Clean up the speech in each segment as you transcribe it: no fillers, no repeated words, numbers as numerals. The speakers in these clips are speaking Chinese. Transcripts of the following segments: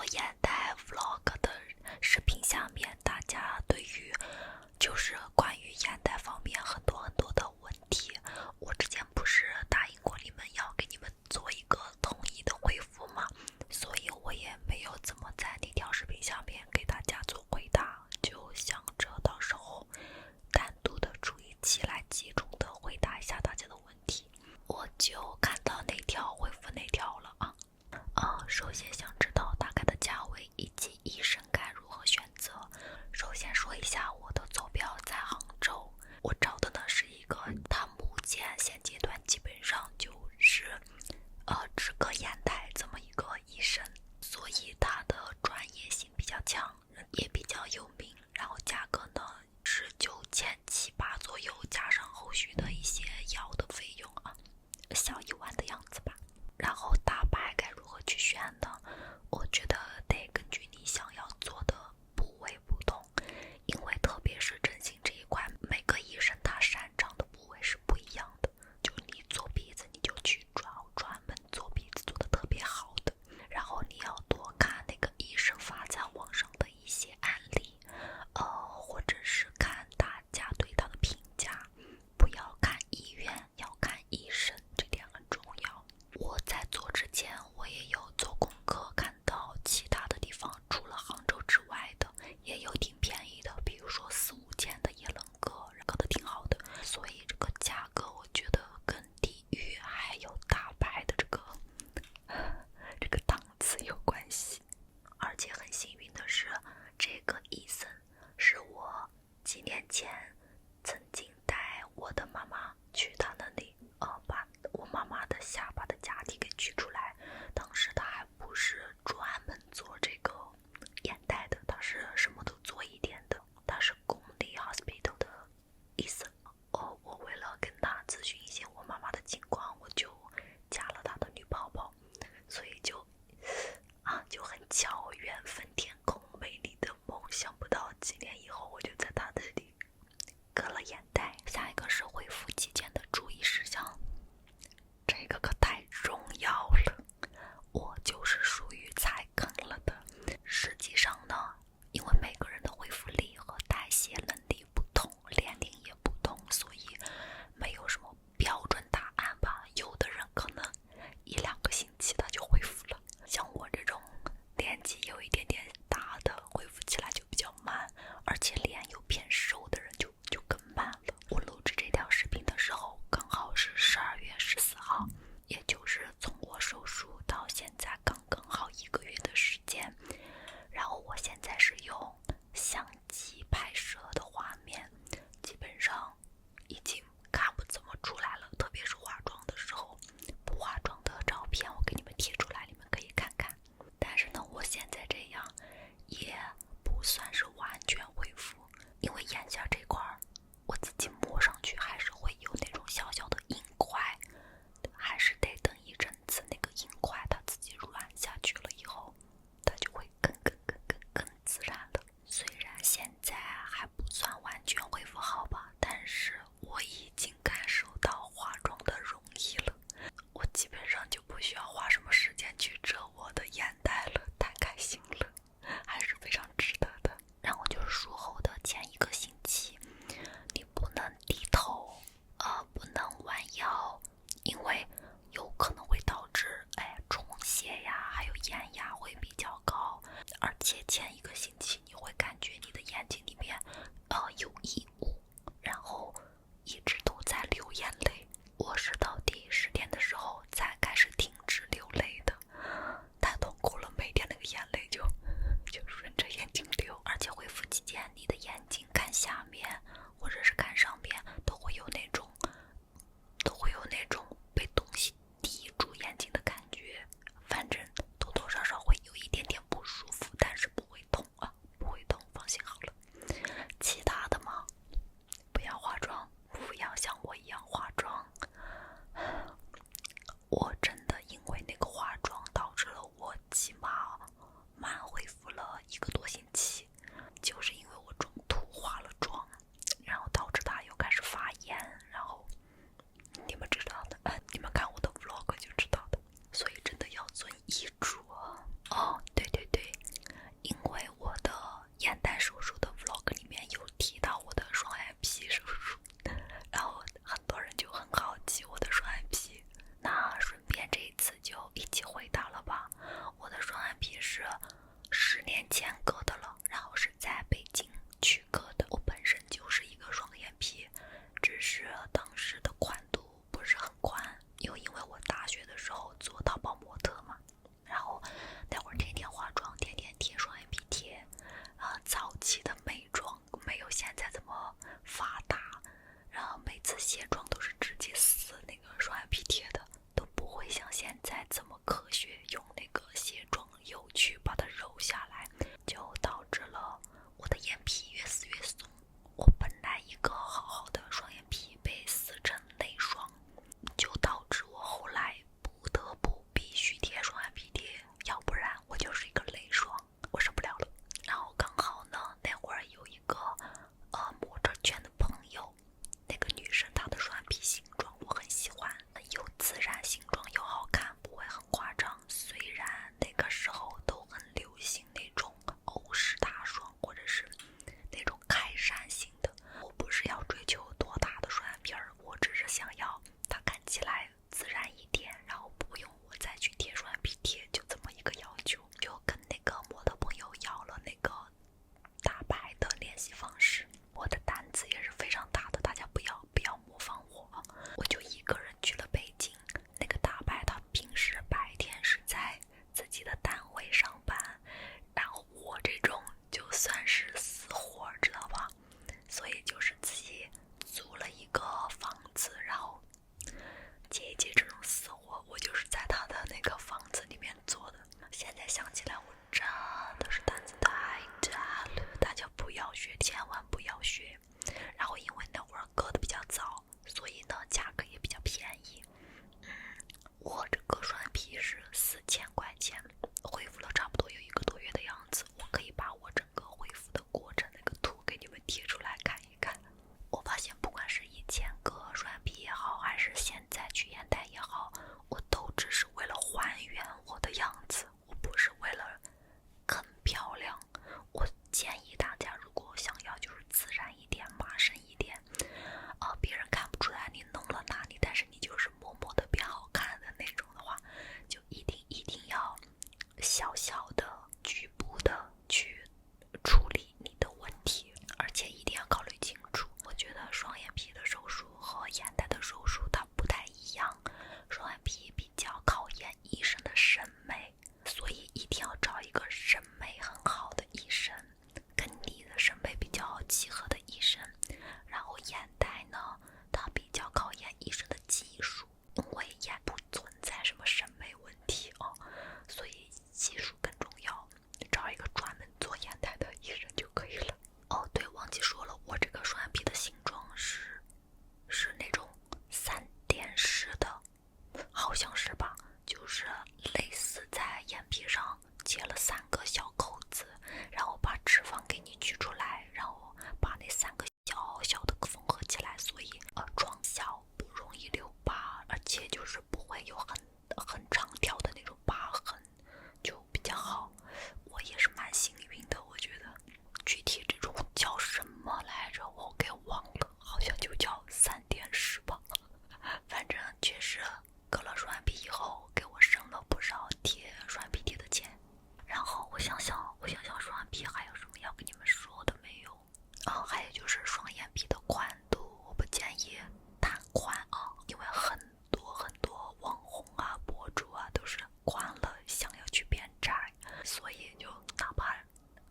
做眼袋 vlog 的视频下面，大家对于就是关于眼袋方面很多的问题，我之前不是答应过你们要给你们做一个统一的回复吗？所以我也没有怎么在那条视频下面给大家做回答，就想着到时候单独的出一期来集中的回答一下大家的问题。我就看到那条回复那条了啊。首先想知道大概的价位以及医生该如何选择。首先说一下我的坐标在杭州，我找的呢是一个他目前现阶段基本上就是只割眼袋这么一个医生，所以他的专业性比较强，也比较有名，然后价格呢是9700左右，加上后续的一些药的费用啊，小1万的样子吧。然后大白该如何去选呢？我觉得得根据你想要做的部位不同，因为特别是整形这一块，每个医生他擅长的部位是不一样的。就你做鼻子，你就去找专门做鼻子做的特别好的，然后你要多看那个医生发在网上的一些案例，或者是看大家对他的评价，不要看医院，要看医生，这点很重要。我在做之前，我也有做功课，看到其他的地方除了杭州之外的，也有挺便宜的，比如说4、5千的也能割，割的挺好的。所以这个价格，我觉得跟地域还有大白的这个档次有关系。而且很幸运的是，这个医生是我几年前曾经带我的妈妈去他那里，把我妈妈的下巴的假体给取出来。当时他还不是专门做这个眼袋的，他是什么都做一点的，他是公立 hospital 的医生。我为了跟他咨询一些我妈妈的情况，我就加了他的女宝宝，所以就很巧，缘分天空，美丽的梦，想不到几年以后我就在他这里割了眼袋。下一个是恢复期间的注意事项，这个可太重要了，我就是属于踩坑了的。实际上呢，因为每个人的恢复力和代谢能力不同，年龄也不同，所以没有什么标准答案吧。有的人可能1、2个星期他就恢复了，像我这种年纪有一点点大的，恢复起来就比较慢，而且脸又偏瘦的人就更慢了。我录制这条视频的时候，刚好是12月14号，也就是从我手术到现在刚好1个月的时间。然后我现在是用相机拍摄的画面，基本上已经看不怎么出来了，特别是化妆的时候，不化妆的照片我给你们贴出来，你们可以看看。但是呢，我现在这样也不算是完全恢复，因为眼下这块我自己摸上去还是会有那种小小的硬块，还是得等一阵子，那个硬块它自己软下去了以后，它就会更自然了。虽然现在还不算完全恢复好吧，但是我已经感受到化妆的容易了，我基本上就不需要花什么时间去遮我的眼袋了，太开心了，还是非常值得的。然后就是术后的前1个星期，你不能低头，不能弯腰，因为有可能会导致充血呀，还有眼压会比较高。而且前1个星期你会感觉你的眼睛里面有异物，然后一直都在流眼泪。我是到第10天的时候才开始停止流泪的，太痛苦了，每天那个眼泪就顺着眼睛流。而且恢复期间，你的眼睛看下面或者是看上面都会有那种被东西抵住眼睛的感觉，反正多多少少会有一点点不舒服，但是不会痛啊，不会痛，放心好了。其他的嘛，不要化妆，不要像我一样化妆。我真的因为那个化妆导致了我起码慢恢复了1个多星期，就是因为我中途化了妆，然后导致它又开始发炎，然后你们知道的，你们看我的 vlog 就知道的，所以真的要遵医嘱哦。对对对，我都只是为了还原我的样子，我不是为了更漂亮。我建议大家，如果想要就是自然一点、麻生一点，别人看不出来你弄了哪里，但是你就是默默的变好看的那种的话，就一定要小小的、局部的去处理你的问题，而且一定要考虑清楚。我觉得双眼皮的手术和眼袋的手术它不太一样，双眼皮比较考验医生的审美，所以一定要找一个审美很好的医生，跟你的审美比较契合的医生。然后眼袋呢，它比较考验医生的技术，因为眼不存在什么审美问题哦，所以技术更重要，找一个专门做眼袋的医生就可以了。哦，对，忘记说了，我这个双眼皮的形状是那种3点式的，好像是吧？就是类似在眼皮上接了3个小口子，然后把脂肪给你取出来，然后把那3个小小的缝合起来，所以妆小不容易留疤，而且就是不会有很长条的那种疤痕，就比较好。我也是蛮幸运的，我觉得。具体这种叫什么来着，我给忘了，好像就叫3点式吧。反正确实割了双眼皮以后，给我省了不少贴双眼皮贴的钱。然后我想想双眼皮还有什么要跟你们说的没有？还有就是双眼皮的宽度，我不建议太宽啊，因为很多网红啊、博主啊都是宽了想要去变窄，所以就哪怕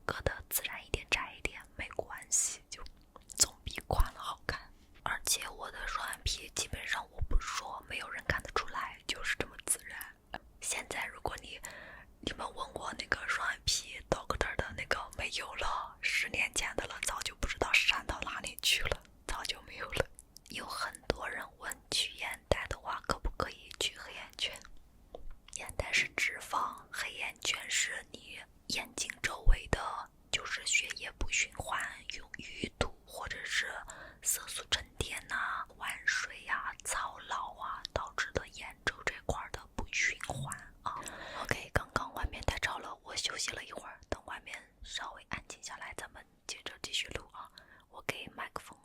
割的自然一点、窄一点没关系，就总比宽了好看。而且我的双眼皮基本上我不说没有人看得出来，就是这么自然。现在如果你们问我那个双眼皮 doctor 的那个没有了，10年前的了，早就不知道删到哪里去了，早就没有了。有很多人问取眼袋的话可不可以去黑眼圈？眼袋是脂肪，黑眼圈是你眼睛周围的就是血液不循环，用淤堵或者是色素沉淀啊、晚睡啊、操劳啊导致的眼周这块的不循环啊。OK， 刚刚外面太吵了，我休息了一会儿，等外面稍微安静下来，咱们接着继续录啊。我给麦克风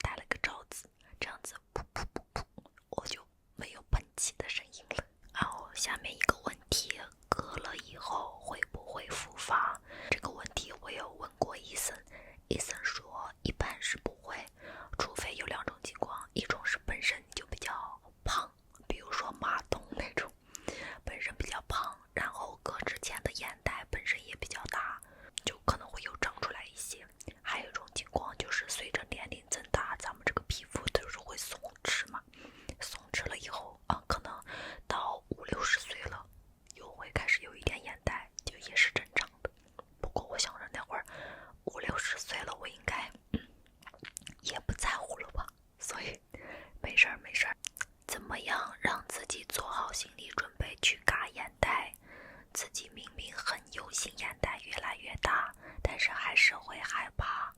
戴了个罩子，这样子噗噗噗噗，我就没有喷气的声音了。然后下面一个问题，割了以后会不会复发？这个问题我有问过医生，医生说一般是不会，除非有2种情况，一种是本身就比较胖，比如说马东那种，本身比较胖，然后割之前的眼袋本身也比较大，就可能会有长出来一些。还有一种情况就是随着年龄增大，咱们这个皮肤就是会松弛嘛，松弛了以后可能到50-60岁了，又会开始有一点眼袋，就也是正常的。不过我想着那会儿50-60岁了，我应该也不在乎了吧，所以没事儿。怎么样让自己做好心理准备去嘎眼袋？自己明明很有心，眼袋越来越大，但是还是会害怕，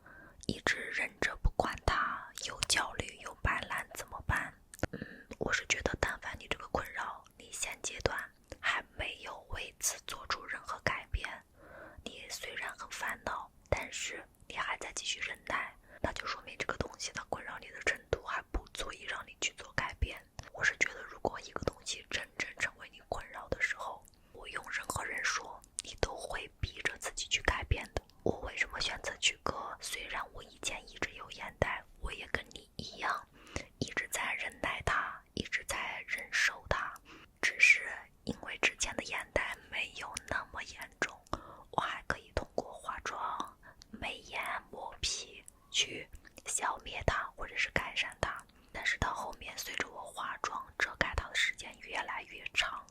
一直忍着不管它，有焦虑有摆烂怎么办？我是觉得但凡你这个困扰你现阶段还没有为此做出任何改变，你虽然很烦恼，但是你还在继续忍耐，那就说明这个东西它困扰你的程度还不足以让你去做改变。我是觉得如果一个东西真正成为你困扰的时候，不用任何人说，你都会逼着自己去改变的。我为什么选择去割？虽然我以前一直有眼袋，我也跟你一样一直在忍耐它，一直在忍受它，只是因为之前的眼袋没有那么严重，我还可以通过化妆、美颜、磨皮去消灭它或者是改善它。但是到后面随着我化妆遮盖它的时间越来越长，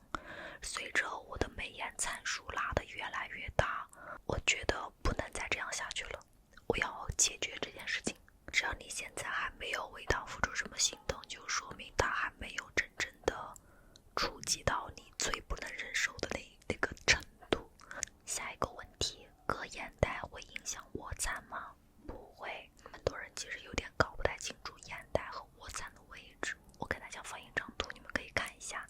随着我的美颜参数拉得越来越大，我觉得不能再这样下去了，我要解决这件事情。只要你现在还没有为它付出什么行动，就说明它还没有真正的触及到你最不能忍受的那个程度。下一个问题，割眼袋会影响卧蚕吗？不会，很多人其实有点搞不太清楚眼袋和卧蚕的位置。我给大家放一张图，你们可以看一下。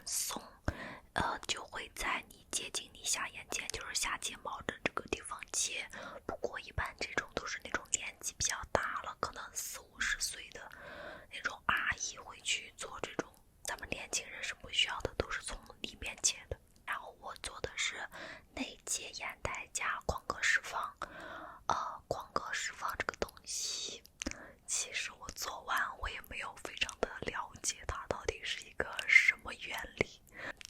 松，就会在你接近你下眼睑，就是下睫毛的这个地方切。不过一般这种都是那种年纪比较大了，可能40-50岁的那种阿姨会去做这种，咱们年轻人是不需要的，都是从里面切的。然后我做的是内切眼袋加光格释放。光格释放这个东西，其实我做完我也没有非常的了解它到底是一个什么原理。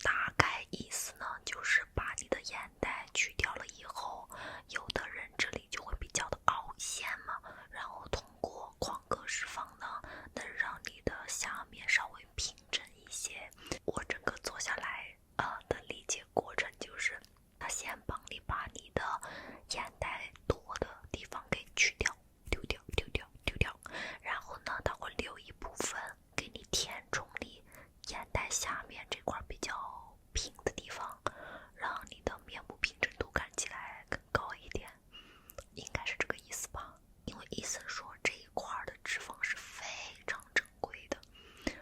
大概意思呢，就是把你的眼袋去掉了以后，有的人这里就会比较的凹陷嘛，然后通过光格释放呢，能让你的下面稍微平整一些。我整个做下来的理解过程就是，他先帮你把你的眼袋多的地方给去掉，丢掉，然后呢，他会留一部分给你填充你眼袋下面这块比较平的地方，让你的面部平整度看起来更高一点，应该是这个意思吧？因为医生说这一块的脂肪是非常珍贵的，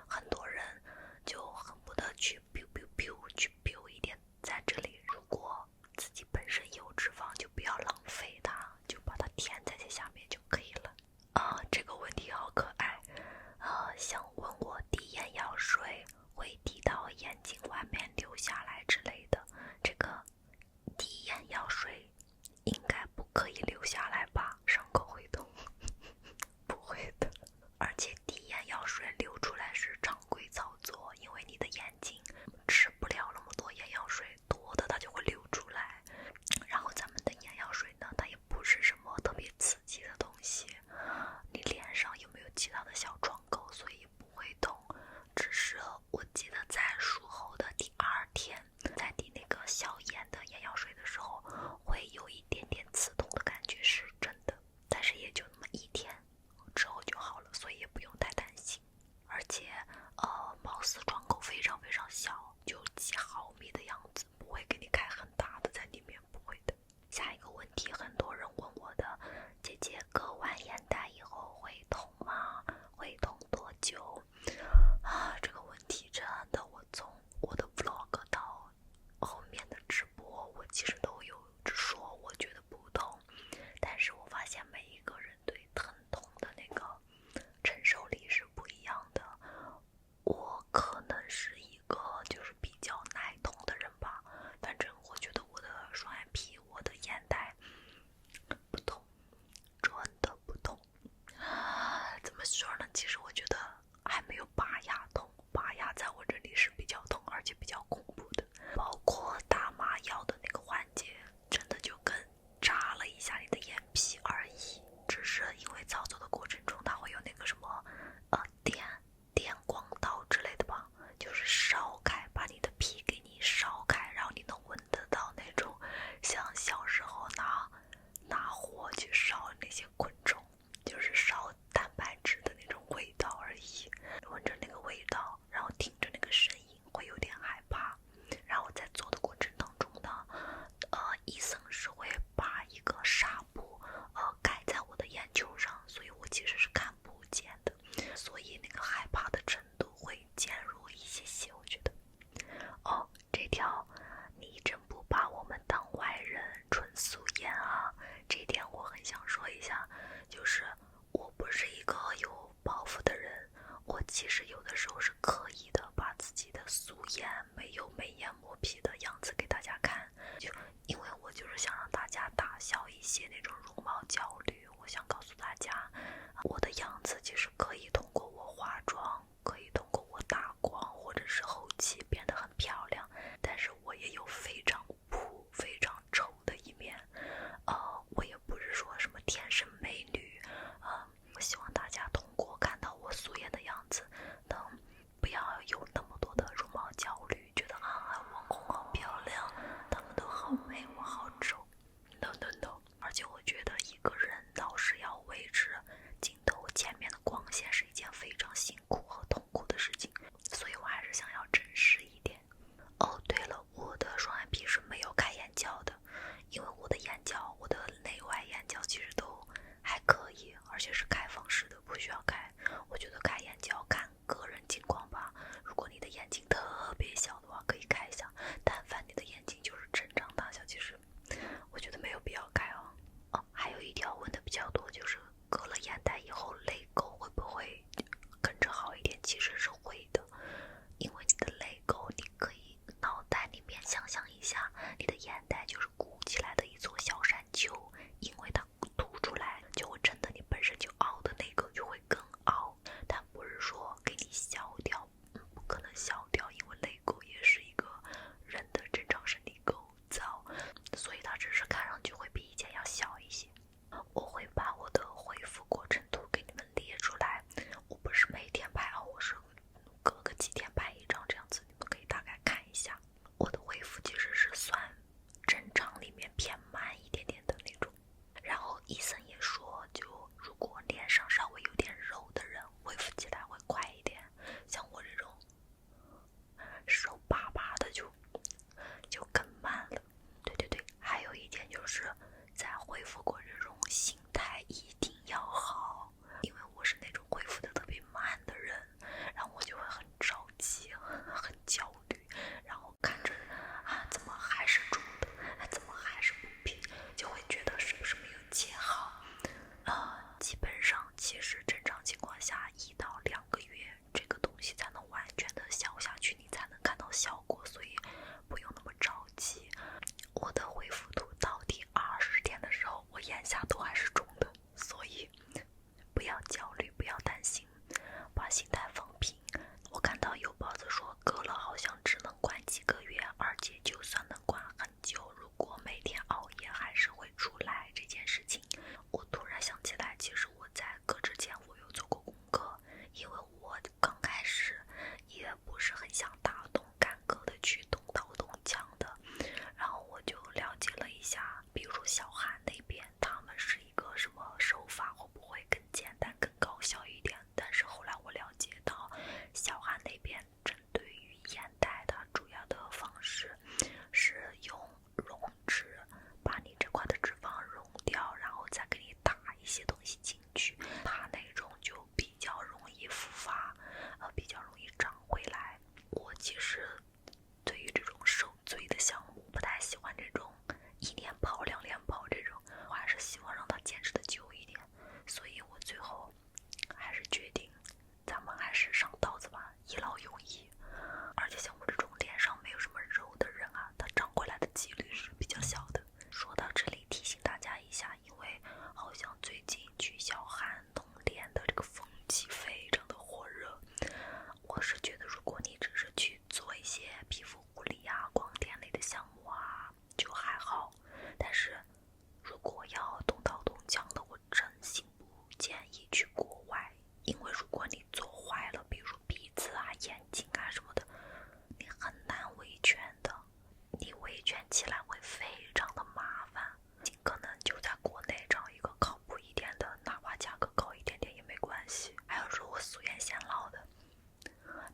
很多人就恨不得去 biu 一点在这里。如果自己本身有脂肪，就不要浪费它，就把它填在这下面就可以了。这个问题好可爱。想问我滴眼药水会滴到眼睛外面流下来之类的，这个滴眼药水应该不可以流下来吧？伤口会痛。不会的。而且滴眼药水流出来是常规操作，因为你的眼睛吃不了那么多眼药水，多的它就会流出来。然后咱们的眼药水呢，它也不是什么特别刺激的东西，你脸上有没有其他的小创口，所以不会痛。只是我记得在术后的第2天，在滴那个消炎的眼药水的时候，会有一点点刺痛的感觉，是真的，但是也就那么1天之后就好了，所以也不用太担心。而且貌似创口非常非常小，就几毫米的样子，不会给你开很大的在里面，不会的。下一个问题，很多人问我的，姐姐割完眼袋以后会痛吗？会痛多久？这个问题真的，我从我的 vlog 到后面的直播，我其实都有说我觉得不痛，但是我发现每一个人对疼痛的那个承受力是不一样的。我可能是一个就是比较耐痛的人吧，反正我觉得我的双眼皮，我的眼袋不痛，真的不痛。怎么说呢？其实我觉得还没有拔牙痛，拔牙在我这里是比较痛，而且比较恐怖的。包括打麻药的那个环节，真的就跟扎了一下你的眼皮而已。只是因为操作的过程中，它会有那个什么电光刀之类的吧，就是烧开，把你的皮给你烧开，然后你能闻得到那种像小时候拿火去烧那些昆虫，就是烧蛋白质的那种味道而已。闻着那个味道，然后听着那个声音，会有点害怕。然后在做的过程当中呢，医生是会把一个纱布盖在我的眼球上，所以我其实是看不见的，所以那个害怕的程度会减弱一些些，我觉得。这条你真不把我们当外人，纯素颜啊，这点我很想说一下，就是我不是一个有包袱的人，我其实有的时候是刻意的把自己的素颜没有眉眼磨皮的样子给大家看，就因为我就是想让大家打消一些那种容貌焦虑。我想告诉大家，我的样子其实可以通过我化妆，可以通过我打光或者是后期变得很漂亮，但是我也有非常非常丑的一面。我也不是说什么天生美女，我希望大家通过看到我素颜的样子，能不要有那么多的容貌焦虑，觉得网红好漂亮，他们都好美，我好丑。No，而且我觉得一个人老是要维持镜头前面的光线是一件非常辛苦和痛苦的事情，所以我还是想要真实一点。下都还是中的，所以不要焦虑，不要担心，把心态放平。我看到有报子说割了好像只能关几个月，而且就算能关很久，如果每天熬夜还是会出来这件事情。我突然想起来，其实我在割之前我有做过功课，因为我刚开始也不是很想打动干割的去动刀动枪的，然后我就了解了一下，比如说小韩那边他们是一个什么手法，会不会更简单更高效一点？但是后来我了解到小韩那边针对于眼袋它主要的方式是用溶脂把你这块的脂肪溶掉，然后再给你打一些东西进去，它那种就比较容易复发，比较容易长回来。我其实对于这种受罪的项目不太喜欢这种1连跑2连跑这种，我还是希望让它坚持的久一点，所以我最后还是决定咱们还是上刀子吧，一劳永逸。而且像我这种脸上没有什么肉的人啊，它长回来的几率是比较小的。说到这里提醒大家一下，因为好像最近去小韩弄脸的这个风气非常的火热，我是觉得如果你只是去做一些皮肤护理啊、光电类的项目啊就还好，但是如果要动刀动枪的，我真心不建议去国外，因为如果你做坏了，比如说鼻子啊、眼睛啊什么的，你很难维权的，你维权起来会非常的麻烦。尽可能就在国内找一个靠谱一点的，哪怕价格高一点点也没关系。还有说我素颜显老的，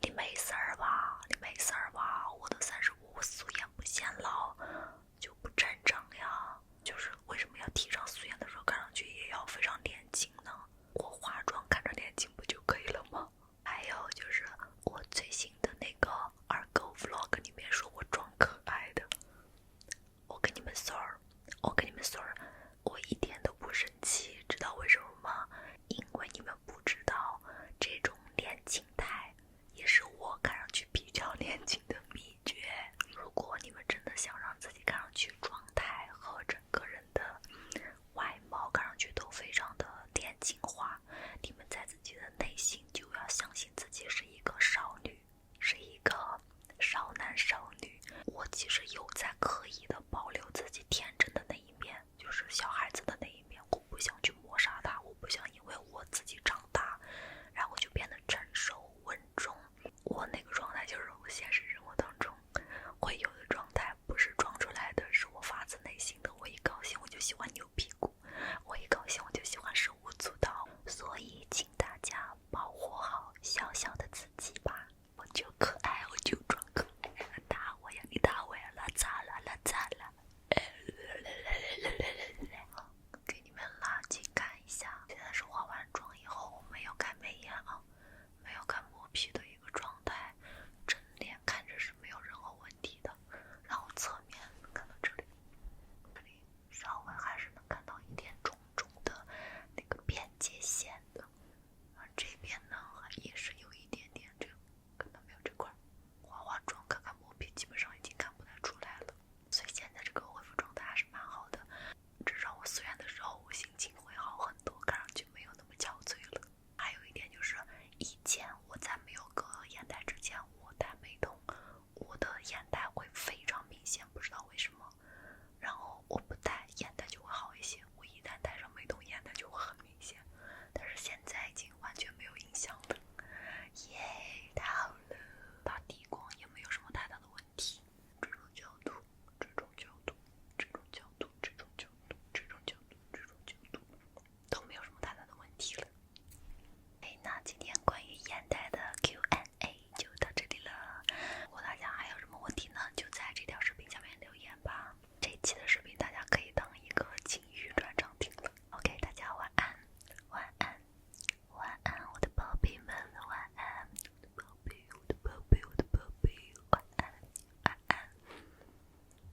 你没事儿吧？你没事儿吧？我都35，我素颜不显老就不正常呀。就是为什么要提倡素颜的时候看上去也要非常年轻呢？我化妆看着年轻不就可以了吗？还有就是我最新的那个二狗 vlog 里面说我装可爱的，我跟你们说儿，我一点都不生气，知道为什么吗？因为你们不知道这种年轻态也是我看上去比较年轻的秘诀。如果你们真的想让自己看上去状态和整个人的外貌看上去都非常的年轻化，你们在自己的内心就要相信自己是一个少女，是一个少男少女。我其实